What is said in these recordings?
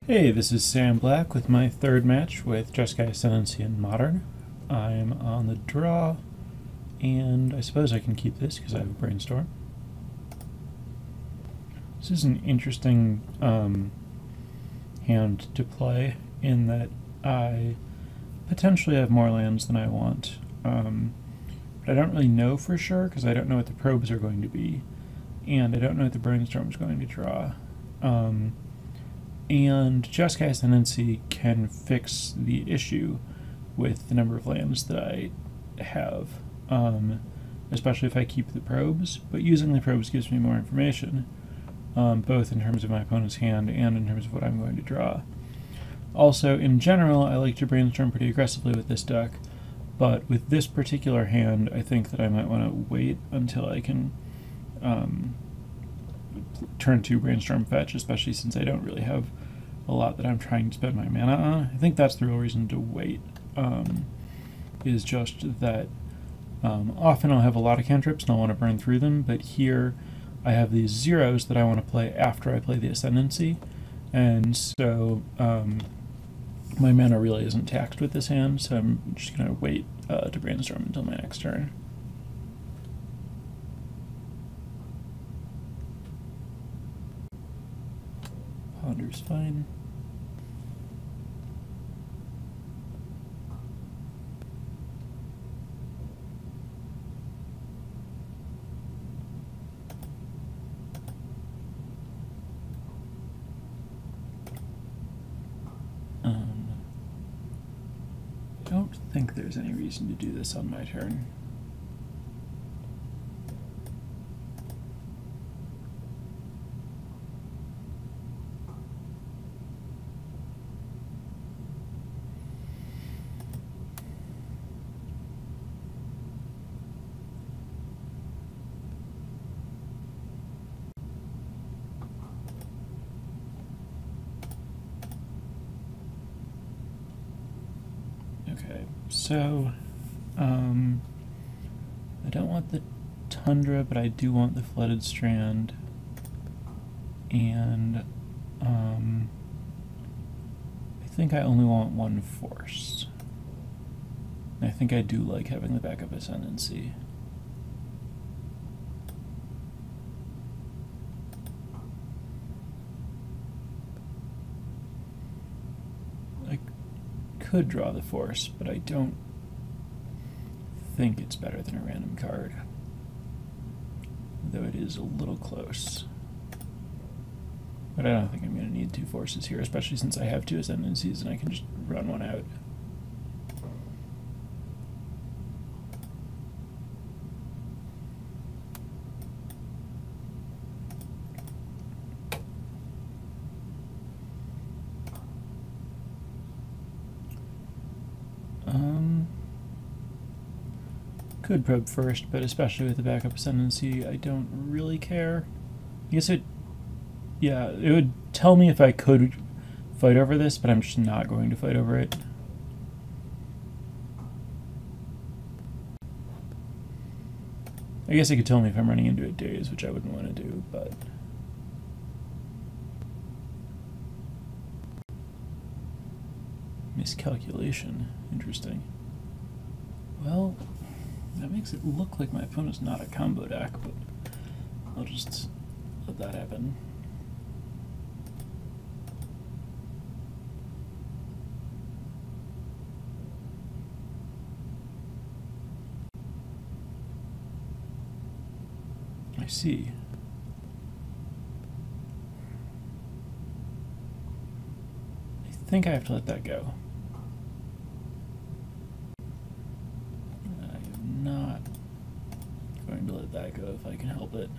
Hey, this is Sam Black with my third match with Jeskai Ascendancy in Modern. I'm on the draw, and I suppose I can keep this because I have a Brainstorm. This is an interesting hand to play in that I potentially have more lands than I want, but I don't really know for sure because I don't know what the probes are going to be, and I don't know what the Brainstorm is going to draw. And Jeskai Ascendancy can fix the issue with the number of lands that I have, especially if I keep the probes, but using the probes gives me more information, both in terms of my opponent's hand and in terms of what I'm going to draw. Also, in general, I like to brainstorm pretty aggressively with this deck, but with this particular hand, I think that I might want to wait until I can turn 2 brainstorm fetch, especially since I don't really have a lot that I'm trying to spend my mana on. I think that's the real reason to wait, is just that often I'll have a lot of cantrips and I'll want to burn through them, but here I have these zeros that I want to play after I play the Ascendancy, and so my mana really isn't taxed with this hand, so I'm just going to wait to brainstorm until my next turn. Ponder's fine. I don't think there's any reason to do this on my turn. Okay, so I don't want the Tundra, but I do want the Flooded Strand, and I think I only want 1 Force. I think I do like having the backup Ascendancy. I could draw the Force, but I don't think it's better than a random card, though it is a little close. But I don't think I'm going to need 2 Forces here, especially since I have 2 Ascendancies and I can just run one out. Could probe first, but especially with the backup Ascendancy, I don't really care. I guess it would tell me if I could fight over this, but I'm just not going to fight over it. I guess it could tell me if I'm running into a daze, which I wouldn't want to do, but... Miscalculation. Interesting. Well, that makes it look like my opponent's not a combo deck, but I'll just let that happen. I see. I think I have to let that go. To let that go if I can help it.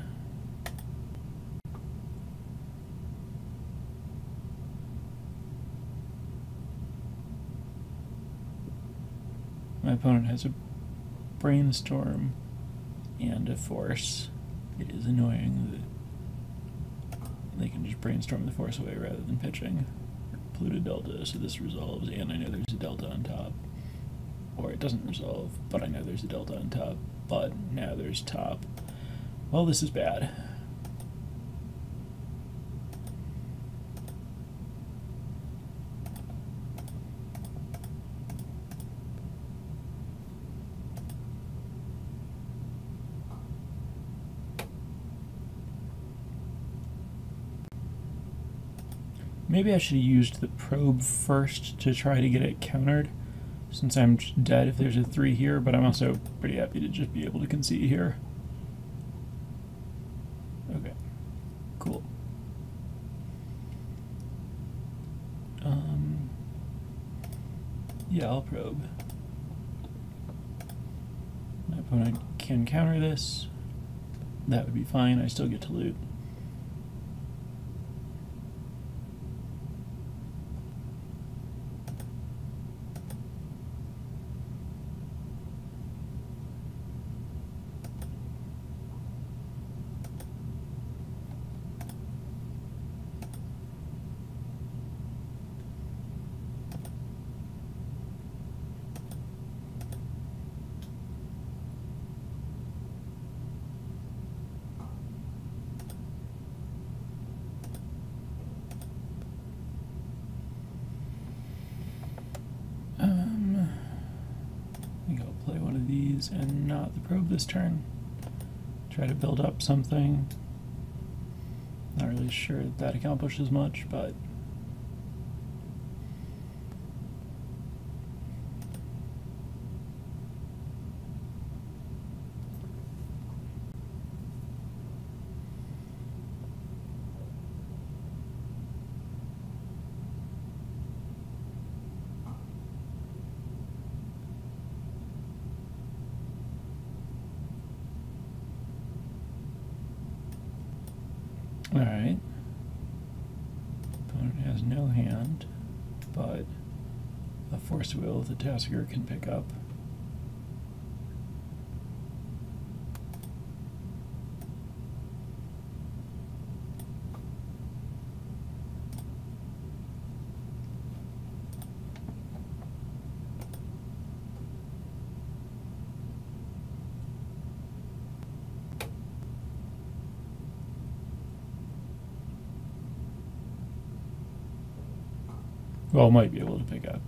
My opponent has a Brainstorm and a Force. It is annoying that they can just brainstorm the Force away rather than pitching. Polluted Delta, so this resolves, and I know there's a Delta on top. Or it doesn't resolve, but I know there's a Delta on top. But now there's top. Well, this is bad. Maybe I should have used the probe first to try to get it countered, since I'm dead if there's a 3 here, but I'm also pretty happy to just be able to concede here. Okay, cool. Yeah, I'll probe. My opponent can counter this. That would be fine, I still get to loot. I think I'll play one of these and not the probe this turn. Try to build up something. Not really sure that accomplishes much, but alright. Opponent has no hand, but a force wheel the Tasker can pick up. Well, might be able to pick up.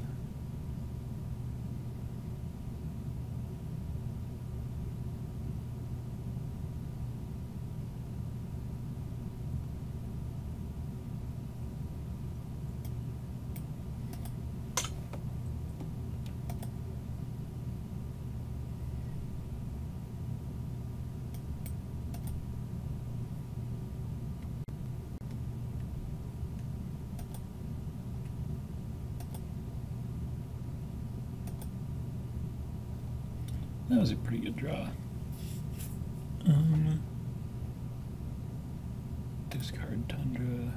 That was a pretty good draw. Discard Tundra.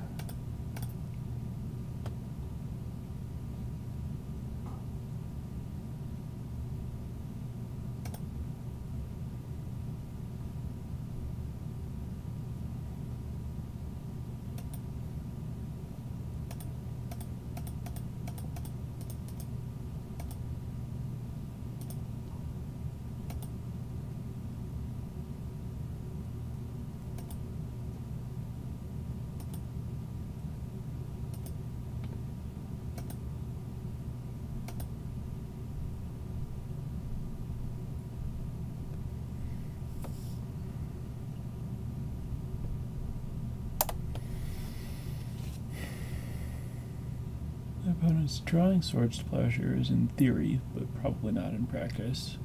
My opponent's drawing Swords to Plowshares in theory, but probably not in practice.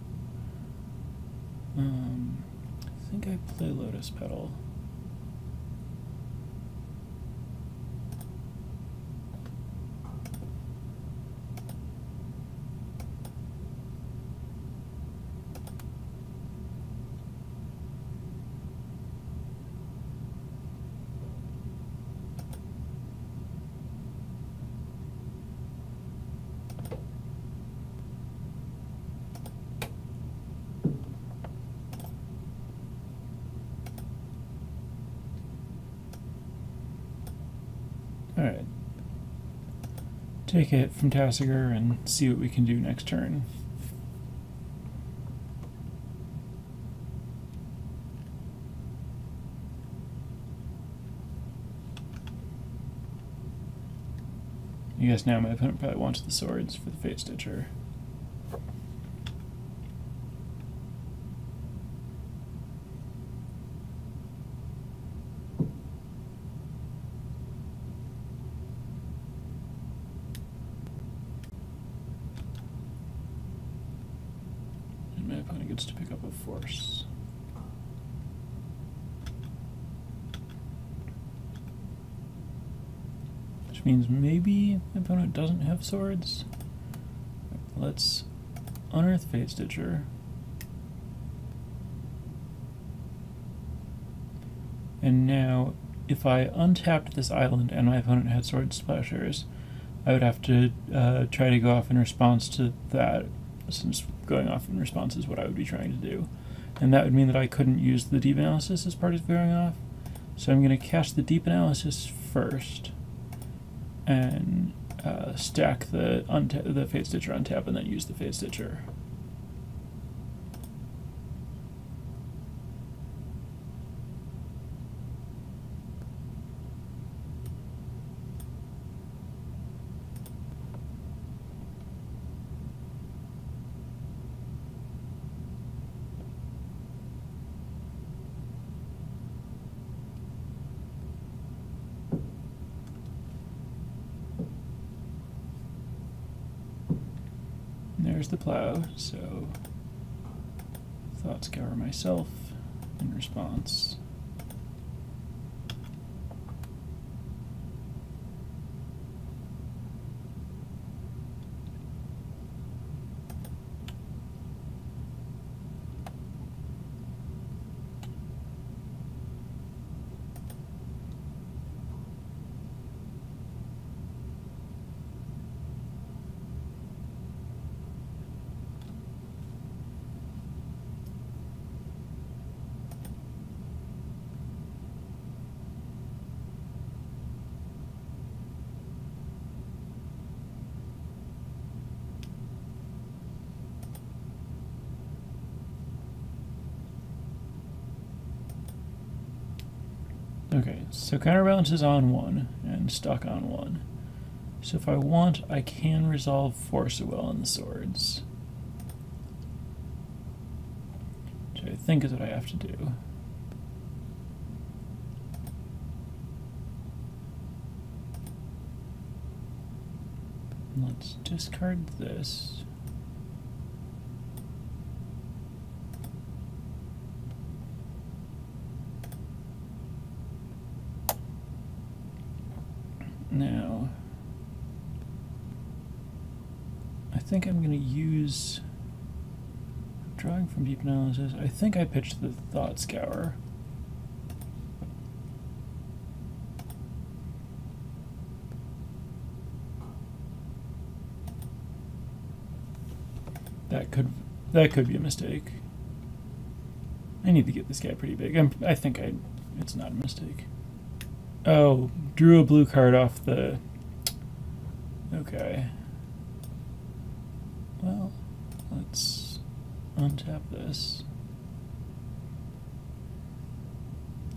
I think I play Lotus Petal. Alright. Take it from Tassiger and see what we can do next turn. I guess now my opponent probably wants the swords for the Fate Stitcher. swords to pick up a force. Which means maybe my opponent doesn't have swords. Let's unearth Fate Stitcher. And now, if I untapped this island and my opponent had sword splashers, I would have to try to go off in response to that, since going off in response is what I would be trying to do. And that would mean that I couldn't use the deep analysis as part of going off. So I'm going to cast the deep analysis first, and stack the Fate Stitcher on tap, and then use the Fate Stitcher. There's the plow, so Thought Scour myself in response. Okay, so counterbalance is on 1 and stuck on 1. So if I want, I can resolve Force of Will on the swords, which I think is what I have to do. Let's discard this. Now, I think I'm going to use drawing from deep analysis. I think I pitched the Thought Scour. That could be a mistake. I need to get this guy pretty big. I think it's not a mistake. Oh, drew a blue card off the... Okay. Well, let's untap this.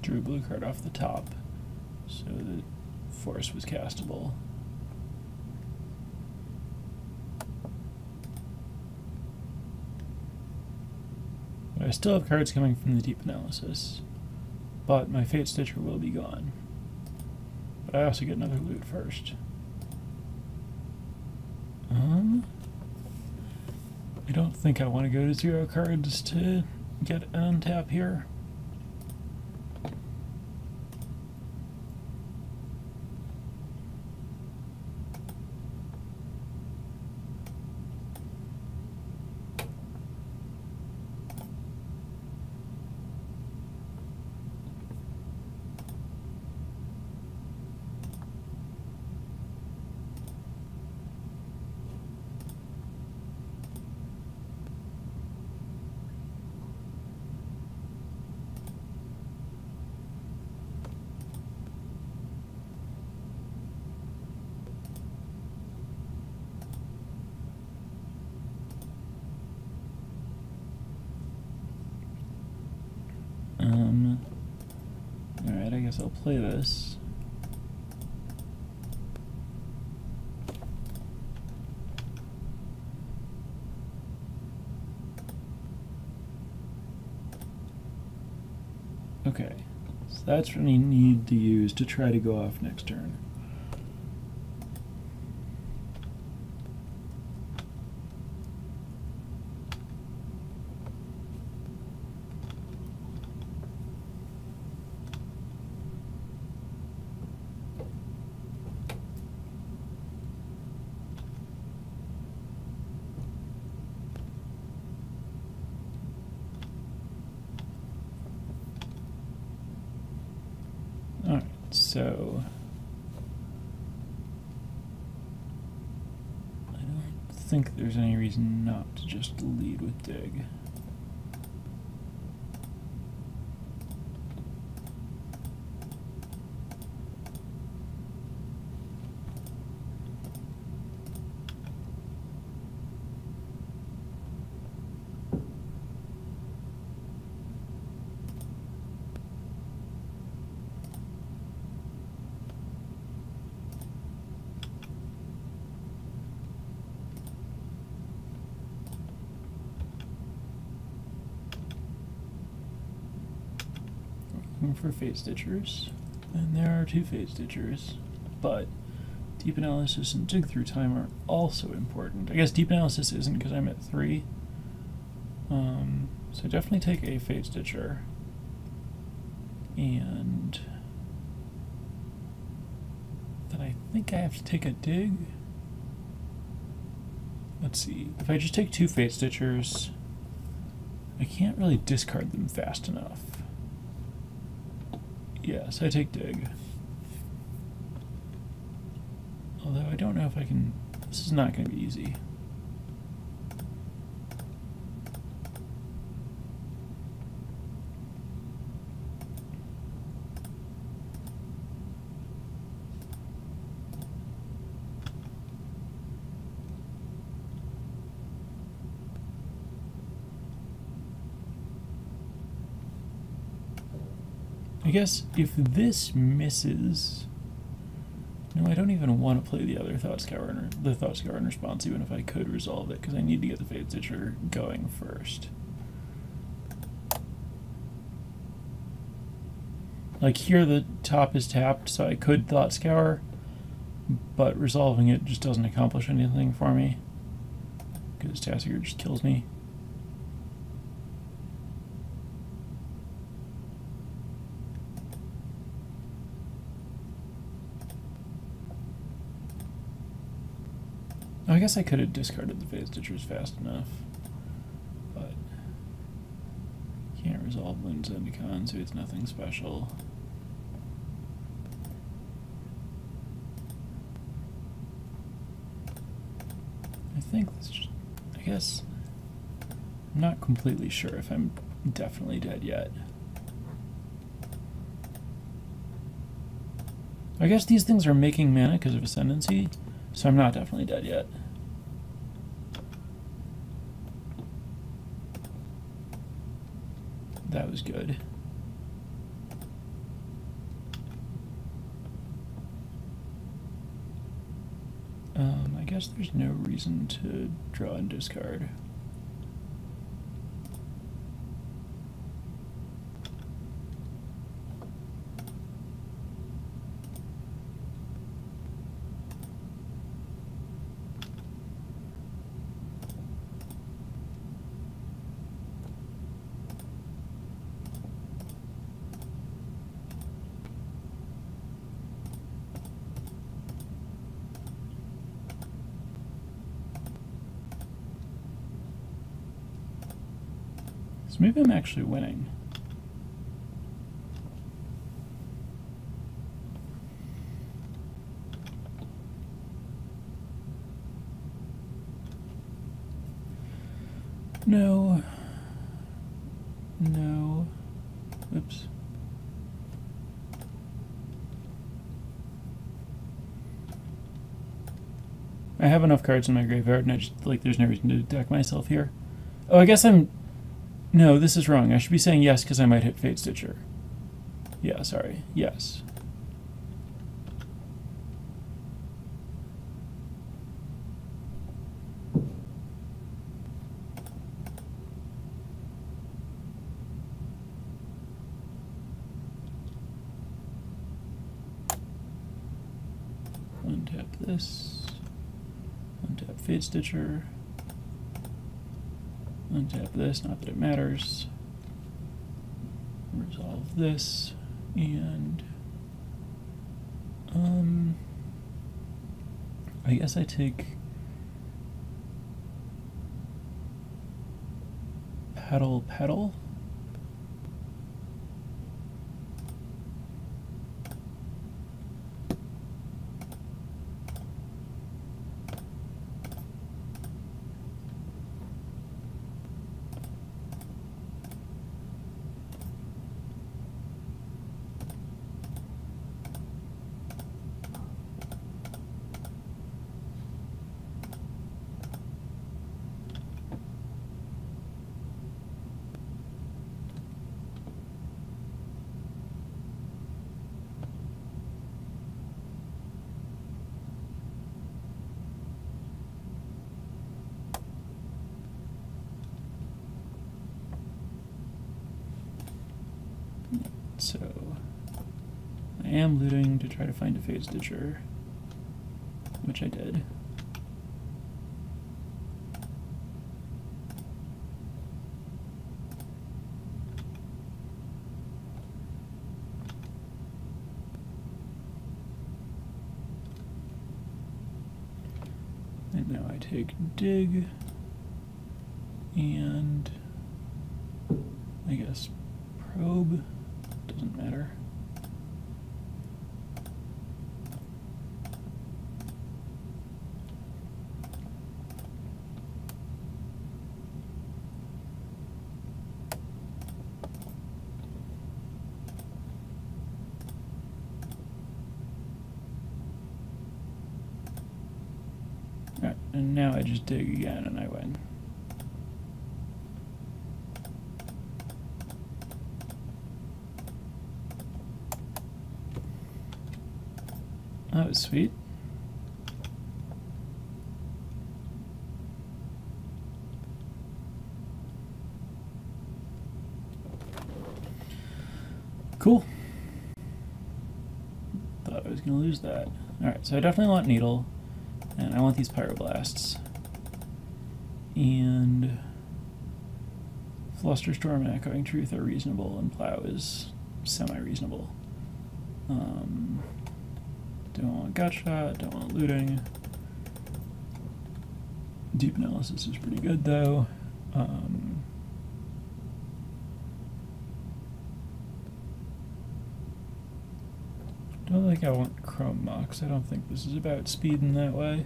Drew a blue card off the top, so the force was castable. But I still have cards coming from the deep analysis, but my Fate Stitcher will be gone. But I also get another loot first. I don't think I want to go to 0 cards to get an untap here. Alright, I guess I'll play this. Okay, so that's what I need to use to try to go off next turn. so I don't think there's any reason not to just lead with dig. For Fate Stitchers, and there are 2 Fate Stitchers, but Deep Analysis and Dig Through Time are also important. I guess Deep Analysis isn't because I'm at 3, so definitely take a Fate Stitcher, and then I think I have to take a Dig. Let's see, if I just take 2 Fate Stitchers, I can't really discard them fast enough. Yes, I take dig. Although I don't know if I can... This is not going to be easy. I guess if this misses... No, I don't even want to play the other Thought Scour in response, even if I could resolve it, because I need to get the Fate Stitcher going first. Like here the top is tapped, so I could Thought Scour, but resolving it just doesn't accomplish anything for me, because Tassiger just kills me. I guess I could have discarded the Fate Stitchers fast enough, but can't resolve Moon Zendikon, so it's nothing special. I think this just, I guess, I'm not completely sure if I'm definitely dead yet. I guess these things are making mana because of Ascendancy, so I'm not definitely dead yet. That was good. I guess there's no reason to draw and discard. So maybe I'm actually winning. No. No. Oops. I have enough cards in my graveyard, and I just, like, there's no reason to deck myself here. Oh, I guess I'm... No, this is wrong. I should be saying yes because I might hit Fate Stitcher. Yeah, sorry. Yes. Untap this. Untap Fate Stitcher. Untap this, not that it matters. Resolve this, and I guess I take Petal. am looting to try to find a Fade Stitcher, which I did. And now I take dig, and I guess probe, doesn't matter. Alright, and now I just dig again and I win. That was sweet. Cool. Thought I was going to lose that. Alright, so I definitely want Needle, and I want these Pyroblasts. And Flusterstorm and Echoing Truth are reasonable, and Plow is semi-reasonable. Don't want Gutshot, don't want Looting. Deep Analysis is pretty good though. Don't think I want Chrome Mox. I don't think this is about speed in that way.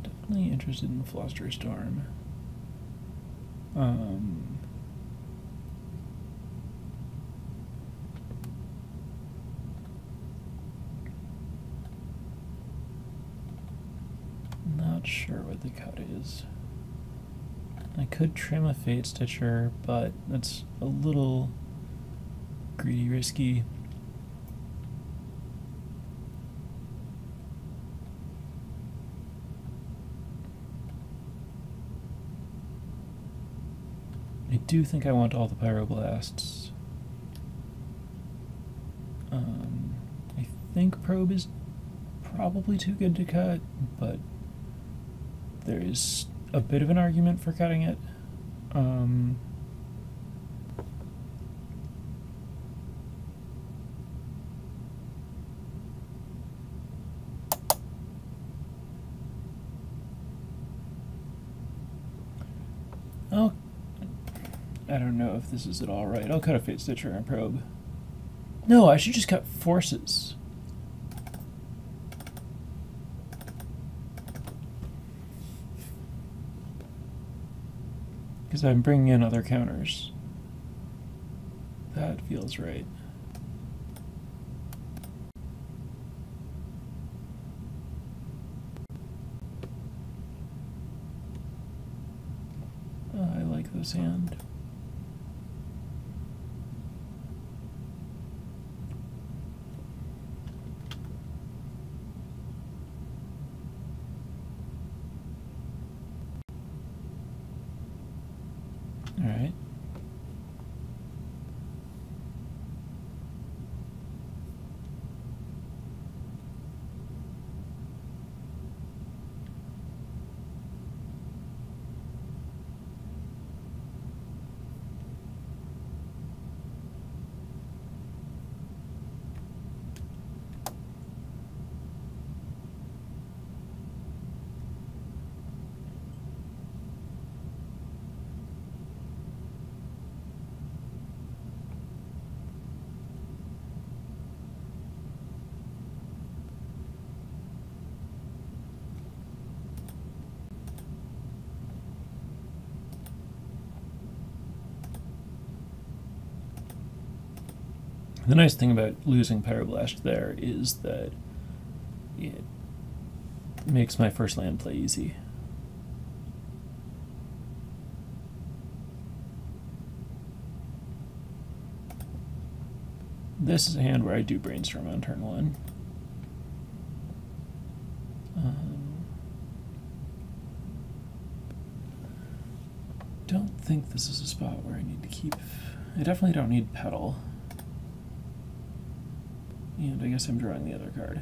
Definitely interested in Flusterstorm. Not sure what the cut is. I could trim a Fade Stitcher, but that's a little greedy, risky. I do think I want all the Pyroblasts. I think Probe is probably too good to cut, but there's a bit of an argument for cutting it. Oh, I don't know if this is at all right. I'll cut a Fade Stitcher and Probe. No, I should just cut Forces. Because I'm bringing in other counters. That feels right. I like this hand. All right. The nice thing about losing Pyroblast there is that it makes my first land play easy. This is a hand where I do brainstorm on turn one. Don't think this is a spot where I need to keep... I definitely don't need Petal. And I guess I'm drawing the other card.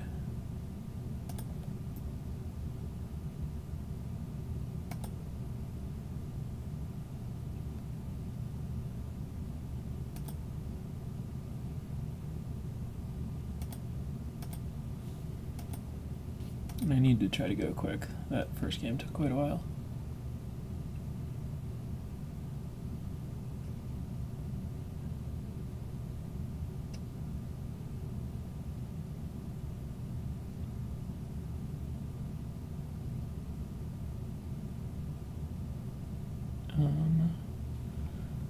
And I need to try to go quick. That first game took quite a while.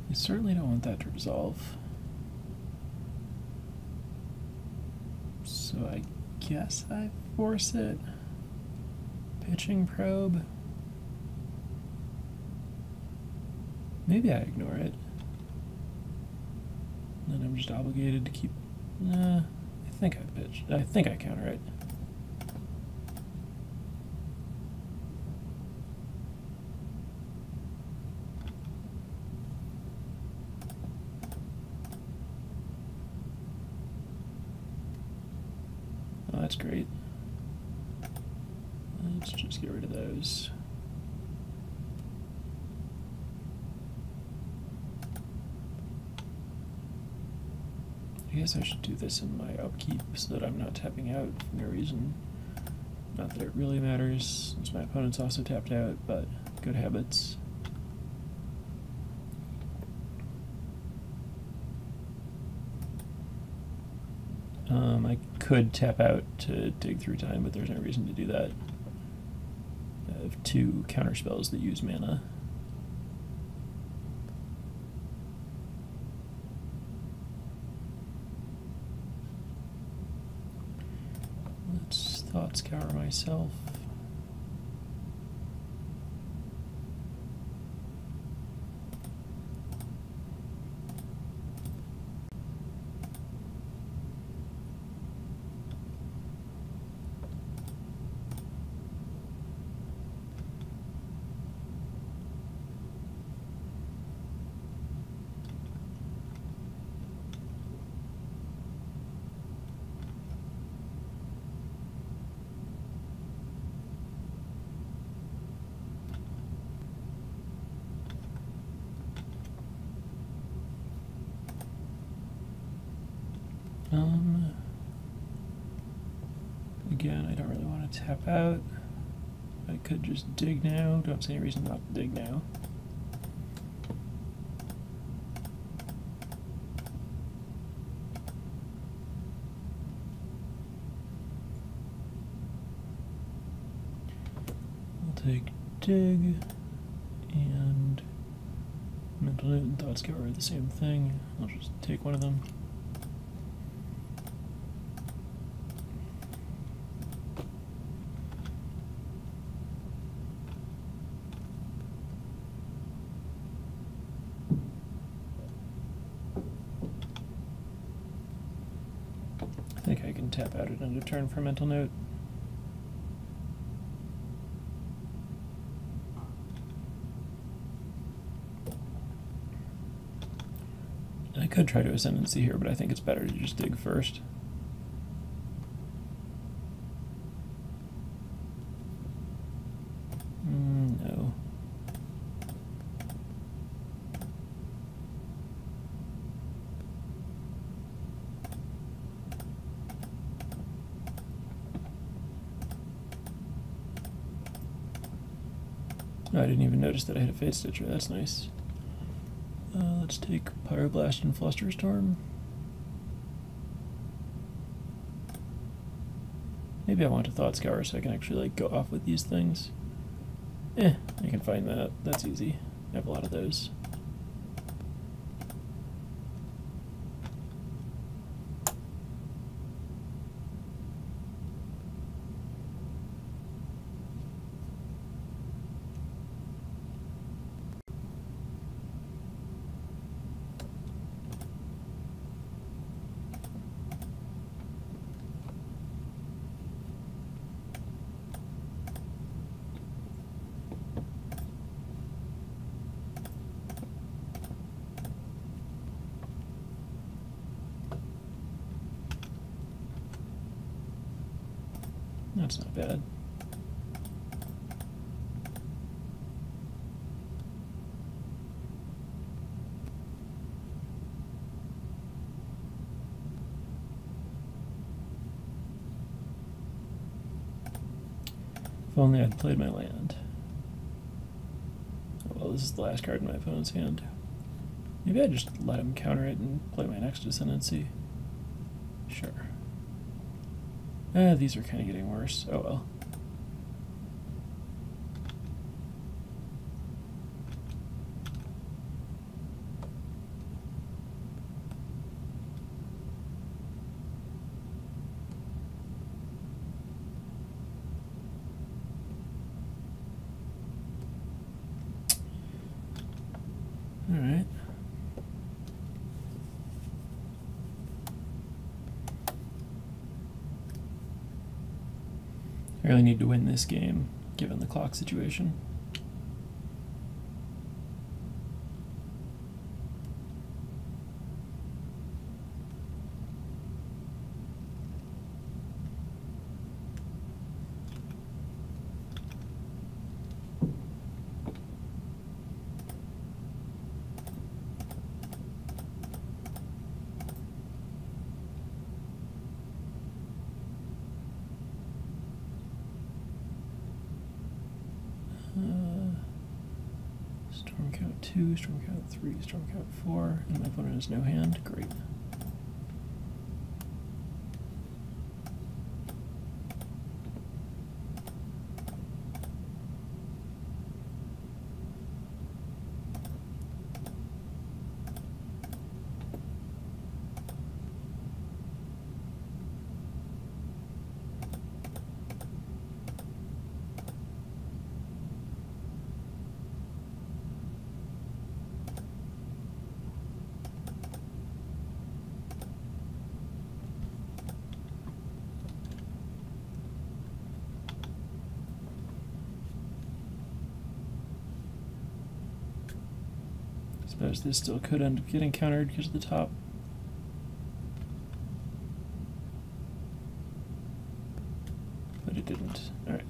I certainly don't want that to resolve. So I guess I force it. Pitching probe. Maybe I ignore it. Then I'm just obligated to keep... I think I pitch. I think I counter it. Oh, that's great. Let's just get rid of those. I guess I should do this in my upkeep so that I'm not tapping out for no reason. Not that it really matters, since my opponent's also tapped out, but good habits. I could tap out to dig through time, but there's no reason to do that. I have 2 counter spells that use mana. Let's thought scour myself. Again, I don't really want to tap out. I could just dig now. Don't see any reason not to dig now. I'll take dig and mental note and thought scour are the same thing. I'll just take one of them. I think I can tap out at end of turn for mental note. I could try to ascendancy here, but I think it's better to just dig first. No. Oh, I didn't even notice that I had a Fate Stitcher. That's nice. Let's take Pyroblast and Flusterstorm. Maybe I want a Thought Scour so I can actually like go off with these things. I can find that. That's easy. I have a lot of those. That's not bad. If only I'd played my land. Oh, well, this is the last card in my opponent's hand. Maybe I just let him counter it and play my next Ascendancy. Sure. These are kind of getting worse. Oh well. All right. I really need to win this game, given the clock situation. Storm count 2, storm count 3, storm count 4, and my opponent has no hand. Great. I suppose this still could end up getting countered because of the top. But it didn't. Alright.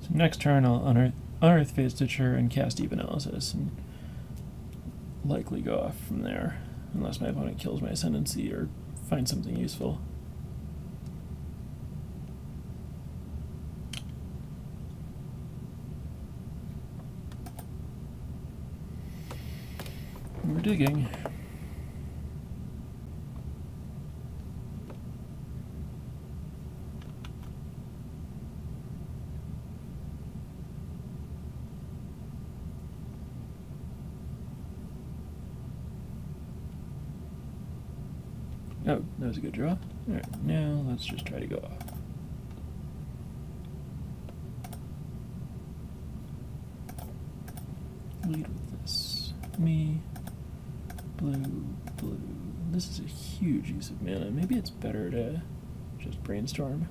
So next turn I'll unearth Fate Stitcher and cast Deep Analysis and likely go off from there, unless my opponent kills my Ascendancy or finds something useful. We're digging. Oh, that was a good draw. Alright, now let's just try to go off. Lead with this. Me. Blue, blue. This is a huge use of mana. Maybe it's better to just brainstorm.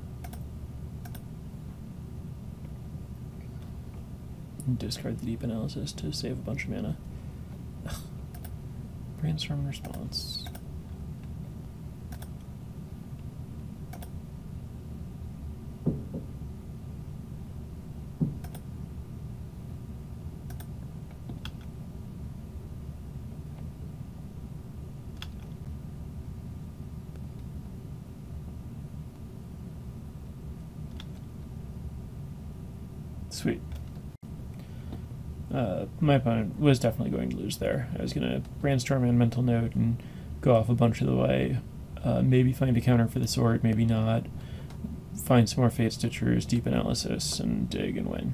And discard the Deep Analysis to save a bunch of mana. Ugh. Brainstorm response. Sweet. My opponent was definitely going to lose there. I was going to brainstorm and mental note and go off a bunch of the way. Maybe find a counter for the sword, maybe not. Find some more Fate Stitchers, Deep Analysis, and dig and win.